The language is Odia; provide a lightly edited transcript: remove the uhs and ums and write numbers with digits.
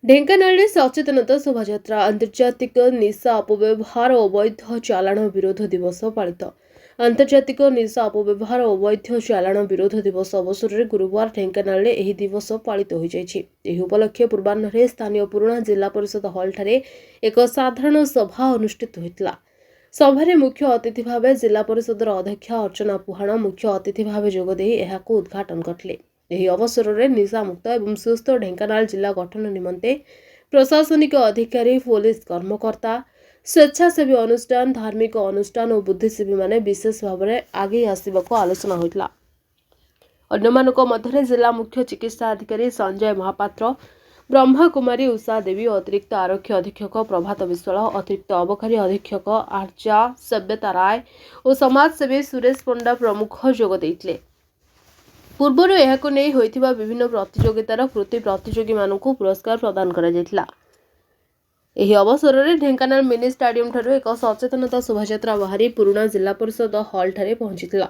ଢେଙ୍କାନାଳରେ ସଚେତନତା ଶୋଭାଯାତ୍ରା ଆନ୍ତର୍ଜାତିକ ନିଶା ଅପବ୍ୟବହାର ଓ ଅବୈଧ ଚାଲାଣ ବିରୋଧ ଦିବସ ପାଳିତ। ଆନ୍ତର୍ଜାତିକ ନିଶା ଅପବ୍ୟବହାର ଓ ଅବୈଧ ଚାଲାଣ ବିରୋଧ ଦିବସ ଅବସରରେ ଗୁରୁବାର ଢେଙ୍କାନାଳରେ ଏହି ଦିବସ ପାଳିତ ହୋଇଯାଇଛି। ଏହି ଉପଲକ୍ଷେ ପୂର୍ବାହ୍ନରେ ସ୍ଥାନୀୟ ପୁରୁଣା ଜିଲ୍ଲା ପରିଷଦ ହଲ୍ଠାରେ ଏକ ସାଧାରଣ ସଭା ଅନୁଷ୍ଠିତ ହୋଇଥିଲା। ସଭାରେ ମୁଖ୍ୟ ଅତିଥି ଭାବେ ଜିଲ୍ଲା ପରିଷଦର ଅଧ୍ୟକ୍ଷା ଅର୍ଚ୍ଚନା ପୁହାଣ ମୁଖ୍ୟ ଅତିଥି ଭାବେ ଯୋଗଦେଇ ଏହାକୁ ଉଦ୍ଘାଟନ କରିଥିଲେ। ଏହି ଅବସରରେ ନିଶାମୁକ୍ତ ଏବଂ ସୁସ୍ଥ ଢେଙ୍କାନାଳ ଜିଲ୍ଲା ଗଠନ ନିମନ୍ତେ ପ୍ରଶାସନିକ ଅଧିକାରୀ, ପୋଲିସ କର୍ମକର୍ତ୍ତା, ସ୍ୱେଚ୍ଛାସେବୀ ଅନୁଷ୍ଠାନ, ଧାର୍ମିକ ଅନୁଷ୍ଠାନ ଓ ବୁଦ୍ଧିଜୀବୀମାନେ ବିଶେଷ ଭାବରେ ଆଗେଇ ଆସିବାକୁ ଆଲୋଚନା ହୋଇଥିଲା। ଅନ୍ୟମାନଙ୍କ ମଧ୍ୟରେ ଜିଲ୍ଲା ମୁଖ୍ୟ ଚିକିତ୍ସା ଅଧିକାରୀ ସଞ୍ଜୟ ମହାପାତ୍ର, ବ୍ରହ୍ମାକୁମାରୀ ଉଷା ଦେବୀ, ଅତିରିକ୍ତ ଆରକ୍ଷୀ ଅଧୀକ୍ଷକ ପ୍ରଭାତ ବିଶ୍ୱାଳ, ଅତିରିକ୍ତ ଅବକାରୀ ଅଧୀକ୍ଷକ ଆର୍ଯ୍ୟା ସବ୍ୟତା ରାୟ ଓ ସମାଜସେବୀ ସୁରେଶ ପଣ୍ଡା ପ୍ରମୁଖ ଯୋଗ ଦେଇଥିଲେ। ପୂର୍ବରୁ ଏହାକୁ ନେଇ ହୋଇଥିବା ବିଭିନ୍ନ ପ୍ରତିଯୋଗିତାର କୃତି ପ୍ରତିଯୋଗୀମାନଙ୍କୁ ପୁରସ୍କାର ପ୍ରଦାନ କରାଯାଇଥିଲା। ଏହି ଅବସରରେ ଢେଙ୍କାନାଳ ମିନି ଷ୍ଟାଡିୟମଠାରୁ ଏକ ସଚେତନତା ଶୋଭାଯାତ୍ରା ବାହାରି ପୁରୁଣା ଜିଲ୍ଲା ପରିଷଦ ହଲ୍ଠାରେ ପହଞ୍ଚିଥିଲା।